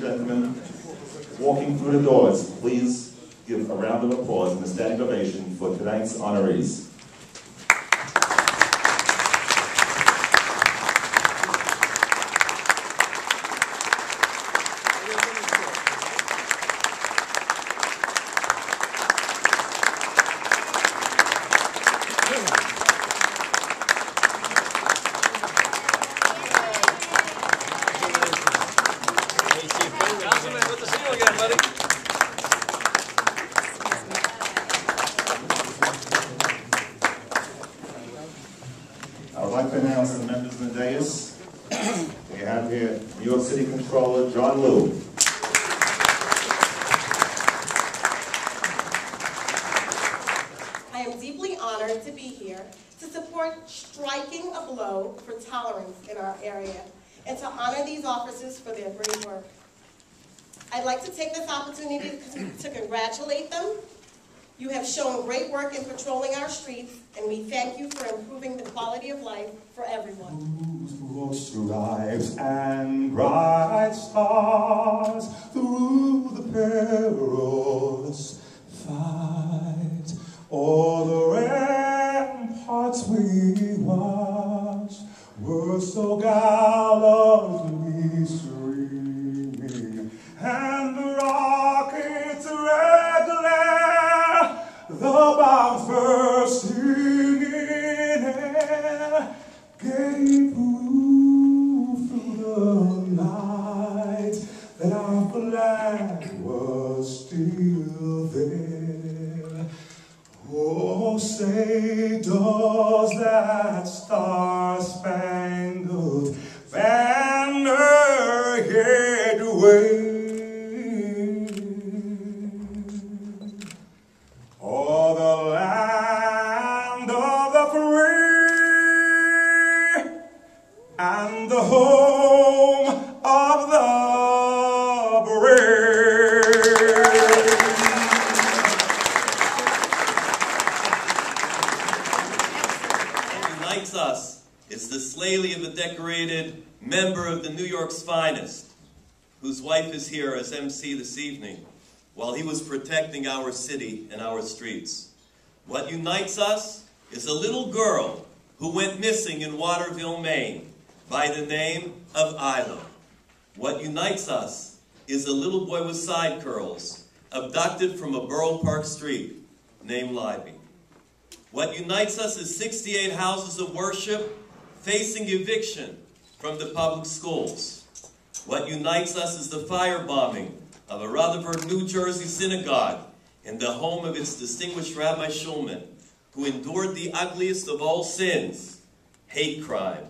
gentlemen walking through the doors, please give a round of applause and a standing ovation for tonight's honorees. I would like to announce the members of the dais. We have here New York City Controller John Liu. I am deeply honored to be here to support striking a blow for tolerance in our area and to honor these officers for their great work. I'd like to take this opportunity to congratulate them. You have shown great work in patrolling our streets, and we thank you for improving the quality of life for everyone. Through stripes and bright stars, through the perilous fight, o'er the ramparts we watched were so gallantly streaming, and the rockets' red glare, the bombs bursting in air, gave proof through the night that our flag was still there. Oh, say does that star-spangled banner yet wave? Oh, the land of the free and the home of the brave. What unites us is the slayly of a decorated member of the New York's finest, whose wife is here as MC this evening, while he was protecting our city and our streets. What unites us is a little girl who went missing in Waterville, Maine, by the name of Isla. What unites us is a little boy with side curls, abducted from a Borough Park street, named Libby. What unites us is 68 houses of worship facing eviction from the public schools. What unites us is the firebombing of a Rutherford, New Jersey synagogue in the home of its distinguished Rabbi Shulman, who endured the ugliest of all sins, hate crime.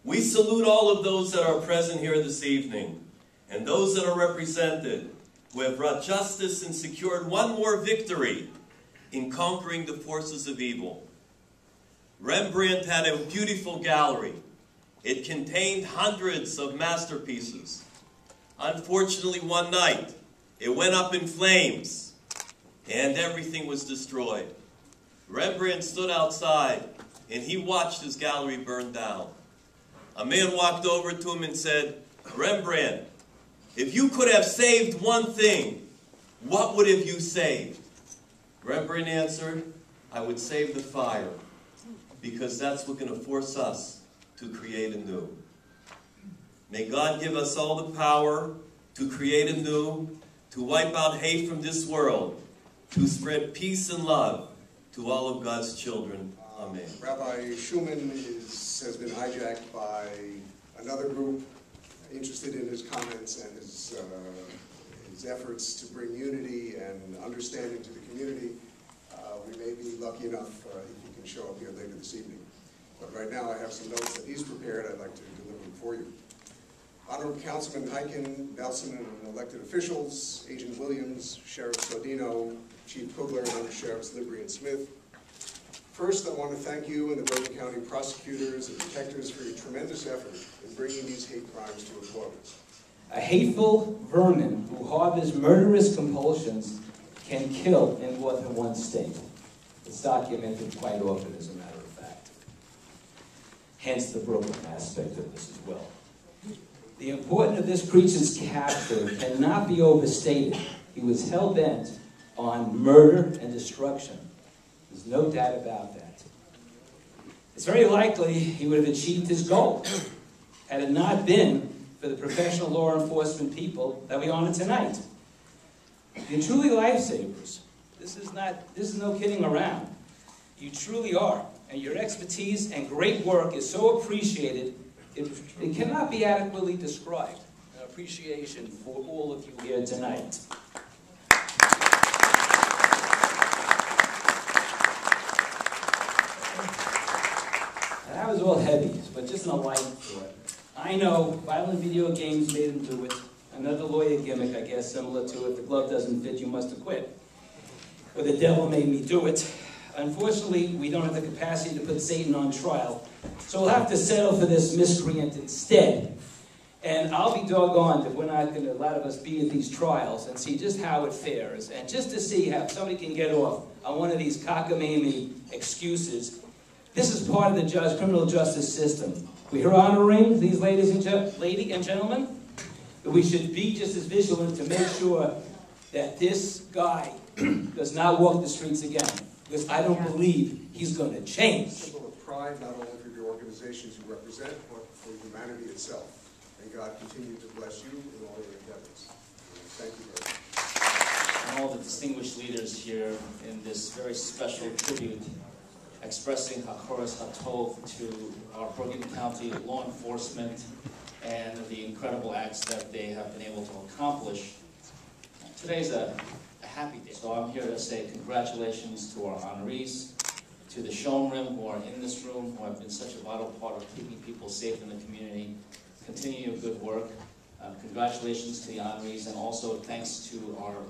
We salute all of those that are present here this evening, and those that are represented, who have brought justice and secured one more victory in conquering the forces of evil. Rembrandt had a beautiful gallery. It contained hundreds of masterpieces. Unfortunately, one night, it went up in flames, and everything was destroyed. Rembrandt stood outside, and he watched his gallery burn down. A man walked over to him and said, "Rembrandt, if you could have saved one thing, what would have you saved?" Rembrandt answered, "I would save the fire, because that's what's going to force us to create anew." May God give us all the power to create anew, to wipe out hate from this world, to spread peace and love to all of God's children. Amen. Rabbi Shulman has been hijacked by another group interested in his comments and his efforts to bring unity and understanding to the community. We may be lucky enough if he can show up here later this evening. But right now I have some notes that he's prepared. I'd like to deliver them for you. Honorable Councilman Hyken, Nelson, and elected officials, Agent Williams, Sheriff Sodino, Chief Kugler, and Under Sheriffs Libri and Smith. First, I want to thank you and the Bergen County prosecutors and detectives for your tremendous effort in bringing these hate crimes to a close. A hateful vermin who harbors murderous compulsions can kill in more than one state. It's documented quite often, as a matter of fact. Hence the broken aspect of this as well. The importance of this creature's capture cannot be overstated. He was hell-bent on murder and destruction. There's no doubt about that. It's very likely he would have achieved his goal had it not been for the professional law enforcement people that we honor tonight. You're truly lifesavers. This is no kidding around. You truly are. And your expertise and great work is so appreciated, it cannot be adequately described. An appreciation for all of you here tonight. And that was all heavy, but just in a light thought. I know violent video games made him do it. Another lawyer gimmick, I guess, similar to if the glove doesn't fit, you must acquit. Or the devil made me do it. Unfortunately, we don't have the capacity to put Satan on trial, so we'll have to settle for this miscreant instead. And I'll be doggone if we're not going to, a lot of us, be at these trials and see just how it fares, and just to see how somebody can get off on one of these cockamamie excuses. This is part of the criminal justice system. We're honoring these ladies and gentlemen, but we should be just as vigilant to make sure that this guy does not walk the streets again, because I don't believe he's going to change. Symbol of pride, not only for your organizations you represent, but for humanity itself. May God continue to bless you in all your endeavors. Thank you very much. And all the distinguished leaders here in this very special tribute, expressing Hakoras Hatov to our Bergen County law enforcement and the incredible acts that they have been able to accomplish. Today's a happy day, so I'm here to say congratulations to our honorees, to the Shomrim who are in this room, who have been such a vital part of keeping people safe in the community. Continue your good work. Congratulations to the honorees, and also thanks to our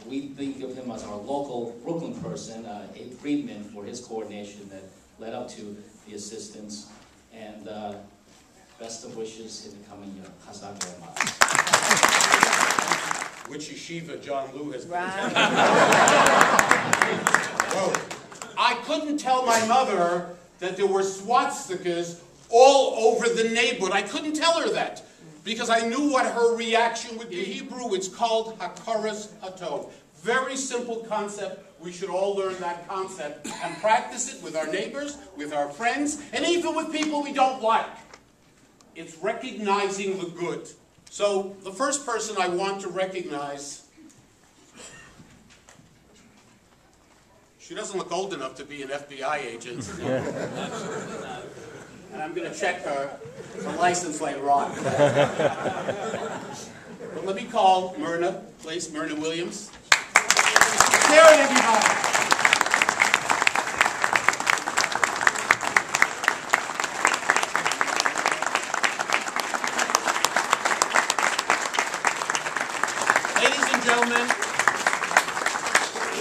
we think of him as our local Brooklyn person, Abe Friedman, for his coordination that led up to the assistance. And best of wishes in the coming year. Chazak Ve'eman. Which yeshiva John Liu has been Right. Whoa. I couldn't tell my mother that there were swastikas all over the neighborhood. I couldn't tell her that because I knew what her reaction would be. In Hebrew, it's called Hakoras Hatov. Very simple concept. We should all learn that concept and practice it with our neighbors, with our friends, and even with people we don't like. It's recognizing the good. So the first person I want to recognize, she doesn't look old enough to be an FBI agent. And I'm going to check her license later on. But let me call Myrna, please, Myrna Williams. There, everybody. Ladies and gentlemen,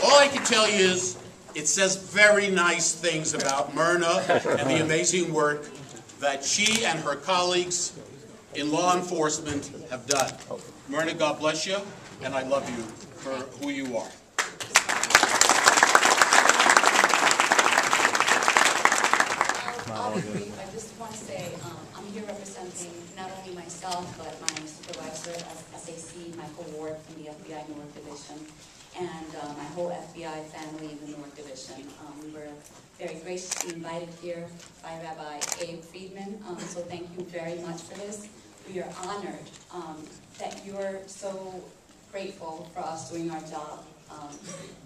all I can tell you is it says very nice things about Myrna and the amazing work that she and her colleagues in law enforcement have done. Myrna, God bless you, and I love you for who you are. I'll be brief. I just want to say I'm here representing not only myself, but my supervisor at SAC, Michael Ward from the FBI Newark Division, and my whole FBI family in the Newark Division. We were very graciously invited here by Rabbi Abe Friedman, so thank you very much for this. We are honored that you're so grateful for us doing our job.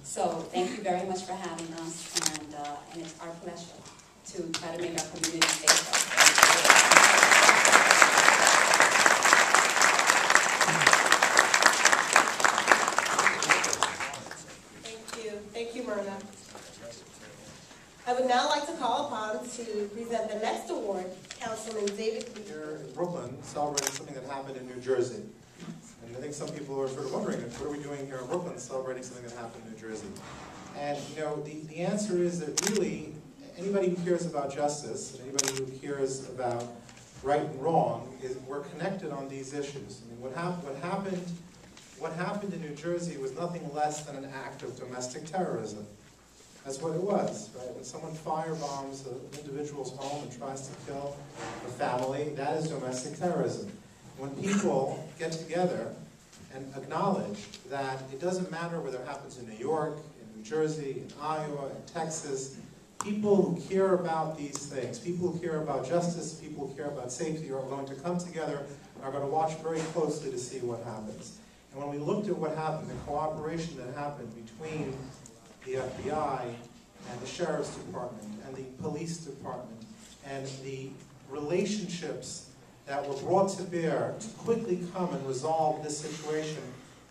So thank you very much for having us, and it's our pleasure to try to make our community safer. Thank you, Myrna. I would now like to call upon to present the next award, Councilman David Lee. Here in Brooklyn, celebrating something that happened in New Jersey. And I think some people are sort of wondering, what are we doing here in Brooklyn celebrating something that happened in New Jersey? And, you know, the answer is that really, anybody who cares about justice, and anybody who cares about right and wrong, we're connected on these issues. I mean, what happened in New Jersey was nothing less than an act of domestic terrorism. That's what it was, right? When someone firebombs an individual's home and tries to kill a family, that is domestic terrorism. When people get together and acknowledge that it doesn't matter whether it happens in New York, in New Jersey, in Iowa, in Texas, people who care about these things, people who care about justice, people who care about safety are going to come together and are going to watch very closely to see what happens. And when we looked at what happened, the cooperation that happened between the FBI and the Sheriff's Department and the Police Department and the relationships that were brought to bear to quickly come and resolve this situation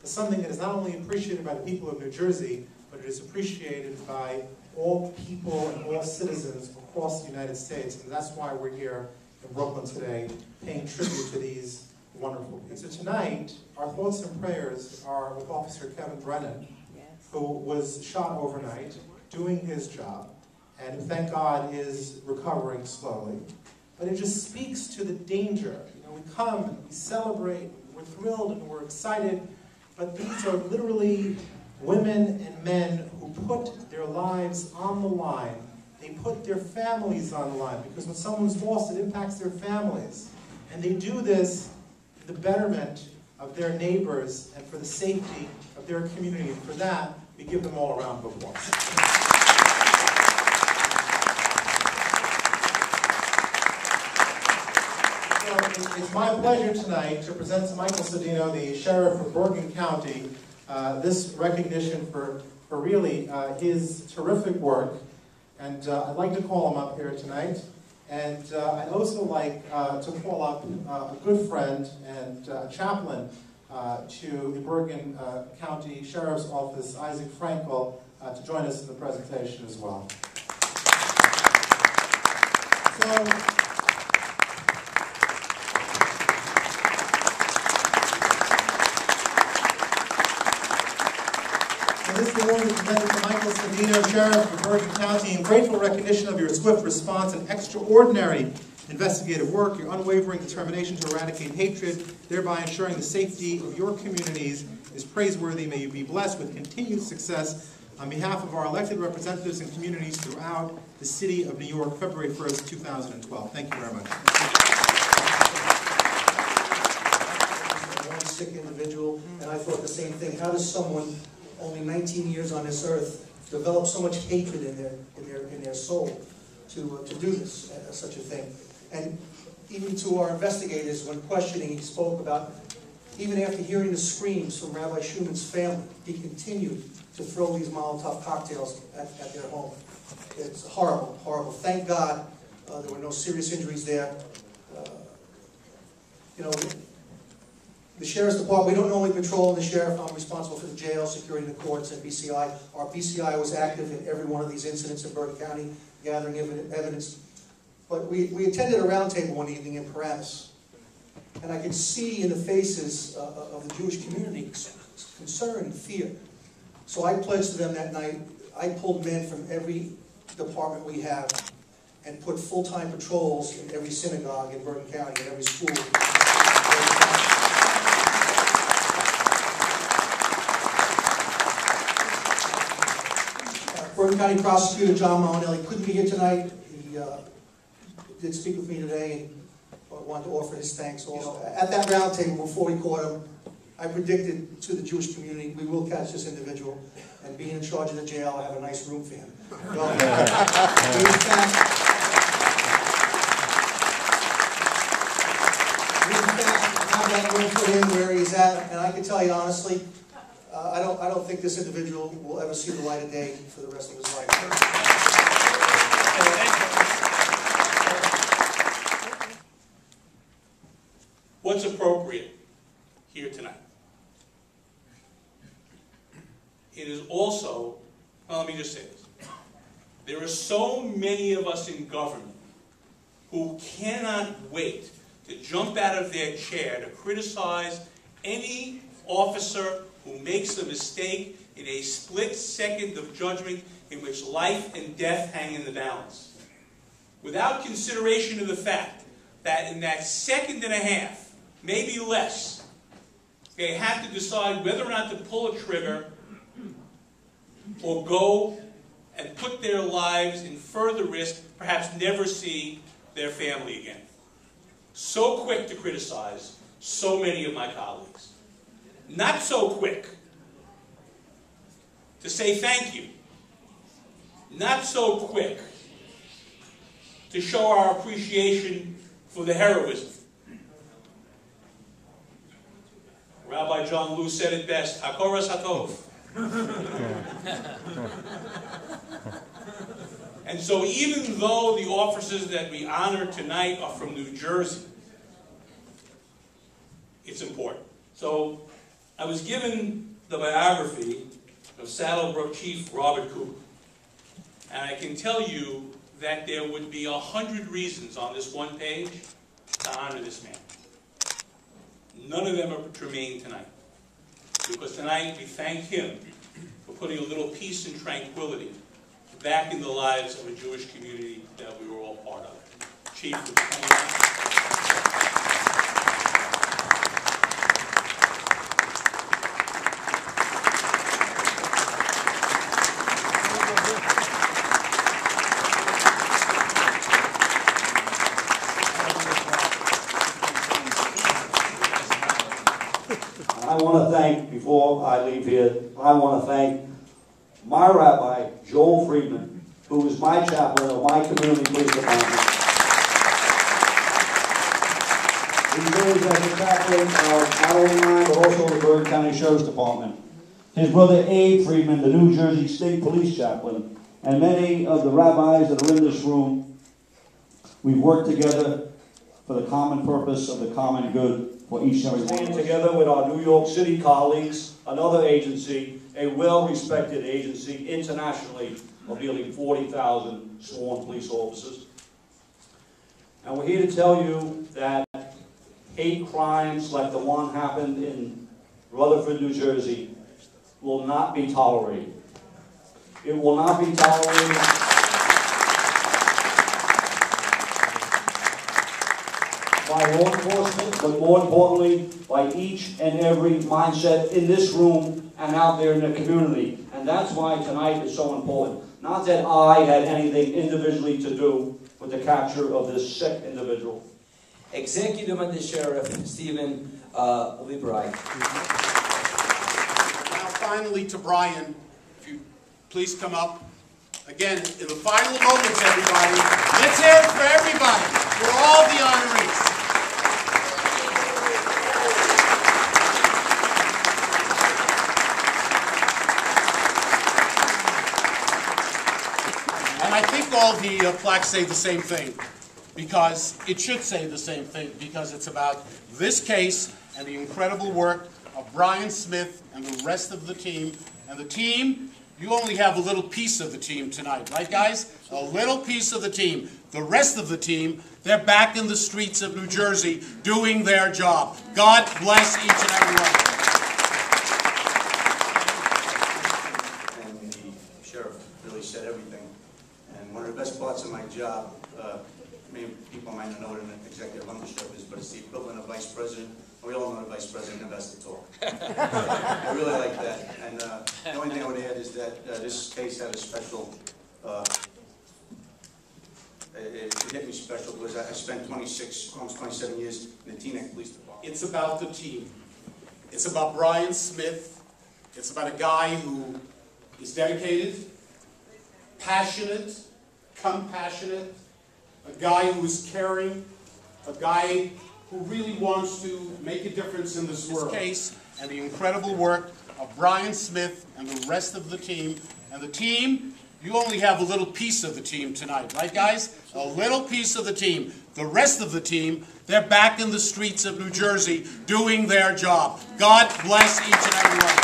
is something that is not only appreciated by the people of New Jersey, but it is appreciated by all people and all citizens across the United States. And that's why we're here in Brooklyn today, paying tribute to these wonderful people. So tonight, our thoughts and prayers are with Officer Kevin Brennan, who was shot overnight, doing his job, and who, thank God, is recovering slowly. But it just speaks to the danger. You know, we come and we celebrate, we're thrilled and we're excited, but these are literally women and men who put their lives on the line. They put their families on the line, because when someone's lost, it impacts their families. And they do this for the betterment of their neighbors and for the safety of their community. And for that, we give them all a round of applause. It's my pleasure tonight to present to Michael Cedeno, the Sheriff of Bergen County, this recognition for really his terrific work. And I'd like to call him up here tonight. And I'd also like to call up a good friend and chaplain to the Bergen County Sheriff's Office, Isaac Frankel, to join us in the presentation as well. This award is presented to Michael Cedeno, Sheriff of Bergen County, in grateful recognition of your swift response and extraordinary investigative work, your unwavering determination to eradicate hatred, thereby ensuring the safety of your communities is praiseworthy. May you be blessed with continued success. On behalf of our elected representatives and communities throughout the city of New York, February 1st, 2012. Thank you very much. One sick individual, and I thought the same thing. How does someone only 19 years on this earth develop so much hatred in their soul to do this, such a thing? And even to our investigators, when questioning, he spoke about, even after hearing the screams from Rabbi Schumann's family, he continued to throw these Molotov cocktails at their home. It's horrible, horrible. Thank God there were no serious injuries there. You know, the Sheriff's Department, we don't normally patrol the Sheriff. I'm responsible for the jail, security, the courts, and BCI. Our BCI was active in every one of these incidents in Bergen County, gathering evidence. But we attended a roundtable one evening in Paramus, and I could see in the faces of the Jewish community concern and fear. So I pledged to them that night, I pulled men from every department we have and put full-time patrols in every synagogue in Bergen County, in every school. Bergen County Prosecutor John Malinelli couldn't be here tonight. He did speak with me today and wanted to offer his thanks also. At that roundtable, before we caught him, I predicted to the Jewish community, we will catch this individual, and being in charge of the jail, I have a nice room for him. Well, have that room for him where he's at, and I can tell you honestly, I don't think this individual will ever see the light of day for the rest of his life. What's appropriate here tonight? It is also, well, let me just say this. There are so many of us in government who cannot wait to jump out of their chair to criticize any officer who makes a mistake in a split second of judgment in which life and death hang in the balance, without consideration of the fact that in that second and a half, maybe less, they have to decide whether or not to pull a trigger or go and put their lives in further risk, perhaps never see their family again. So quick to criticize so many of my colleagues. Not so quick to say thank you. Not so quick to show our appreciation for the heroism. Rabbi John Liu said it best, Hakoras Hatov. And so even though the officers that we honor tonight are from New Jersey, it's important. So I was given the biography of Saddlebrook Chief Robert Cooper. And I can tell you that there would be 100 reasons on this one page to honor this man. None of them are germane tonight. Because tonight we thank him for putting a little peace and tranquility back in the lives of a Jewish community that we were all part of. Chief, would you come around? I want to thank, before I leave here, I want to thank my rabbi, Joel Friedman, who is my chaplain of my community police department. He serves as the chaplain of not only mine, but also the Bergen County Sheriff's Department. His brother Abe Friedman, the New Jersey State Police Chaplain, and many of the rabbis that are in this room, we've worked together for the common purpose of the common good for each and every one. Stand together with our New York City colleagues, another agency, a well-respected agency internationally of nearly 40,000 sworn police officers. And we're here to tell you that hate crimes like the one happened in Rutherford, New Jersey, will not be tolerated. It will not be tolerated. By law enforcement, but more importantly, by each and every mindset in this room and out there in the community. And that's why tonight is so important. Not that I had anything individually to do with the capture of this sick individual. Executive Under Sheriff Stephen Liebreich. Now finally to Brian, if you please come up. Again, in the final moments, everybody, let's hear it for everybody, for all the honorees. And I think all the plaques say the same thing, because it should say the same thing, because it's about this case and the incredible work of Brian Smith and the rest of the team. And the team, you only have a little piece of the team tonight, right guys? A little piece of the team. The rest of the team, they're back in the streets of New Jersey doing their job. God bless each and every one. And the sheriff really said everything. And one of the best parts of my job, many people might not know what an executive undersheriff is, but it's the equivalent of vice president. We all know the vice president never has to talk. I really like that. And the only thing I would add is that this case had a special, it hit me special because I spent 26, almost 27 years in the Teaneck Police Department. It's about the team. It's about Brian Smith. It's about a guy who is dedicated, passionate, compassionate, a guy who is caring, a guy who really wants to make a difference in this world. This case and the incredible work of Brian Smith and the rest of the team. And the team, you only have a little piece of the team tonight, right guys? A little piece of the team. The rest of the team, they're back in the streets of New Jersey doing their job. God bless each and every one.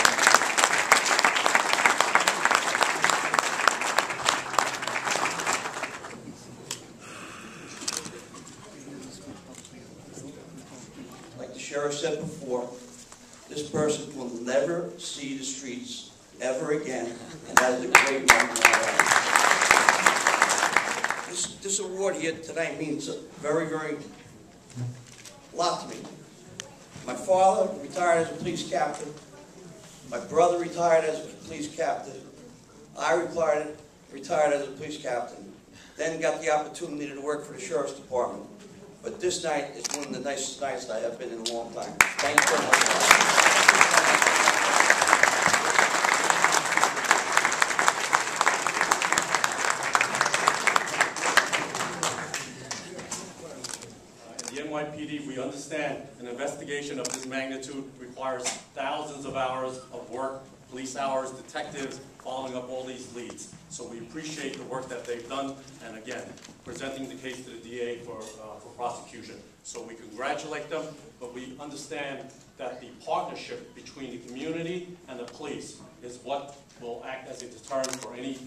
Like the sheriff said before, this person will never see the streets ever again, and that is a great moment in our life. This award here today means very, very lot to me. My father retired as a police captain. My brother retired as a police captain. I retired retired as a police captain, then got the opportunity to work for the Sheriff's Department. But this night is one of the nicest nights I have been in a long time. Thank you very much. The NYPD, we understand an investigation of this magnitude requires thousands of hours of work, police hours, detectives, following up all these leads. So we appreciate the work that they've done, and again, presenting the case to the DA for prosecution. So we congratulate them, but we understand that the partnership between the community and the police is what will act as a deterrent for any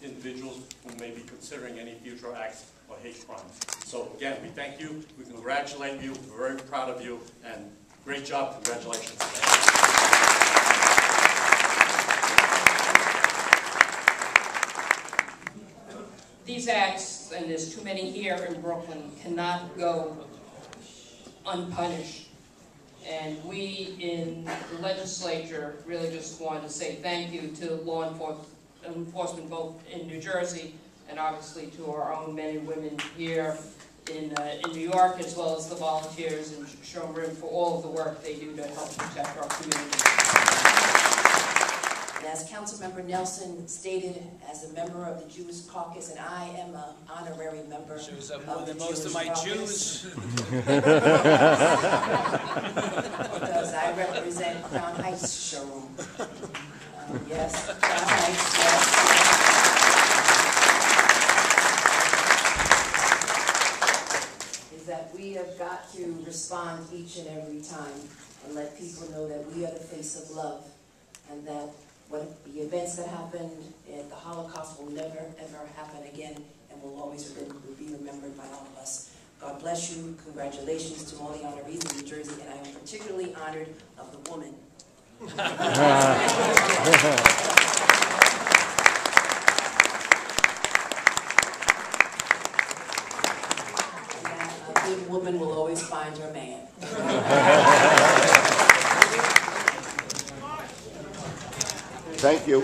individuals who may be considering any future acts or hate crimes. So again, we thank you, we congratulate you, we're very proud of you, and great job, congratulations. These acts, and there's too many here in Brooklyn, cannot go unpunished. And we in the legislature really just want to say thank you to law enforcement both in New Jersey and obviously to our own men and women here in New York, as well as the volunteers in Shomron for all of the work they do to help protect our community. And as Councilmember Nelson stated, as a member of the Jewish caucus, and I am an honorary member Shows up more of the than most Jewish of my caucus. Jews. Because I represent Crown Heights showroom. Yes, Crown Heights, yes. Is that we have got to respond each and every time and let people know that we are the face of love, and that the events that happened at the Holocaust will never, ever happen again, and will always be remembered by all of us. God bless you. Congratulations to all the honorees in New Jersey, and I am particularly honored of the woman. A good woman will always find her man. Thank you.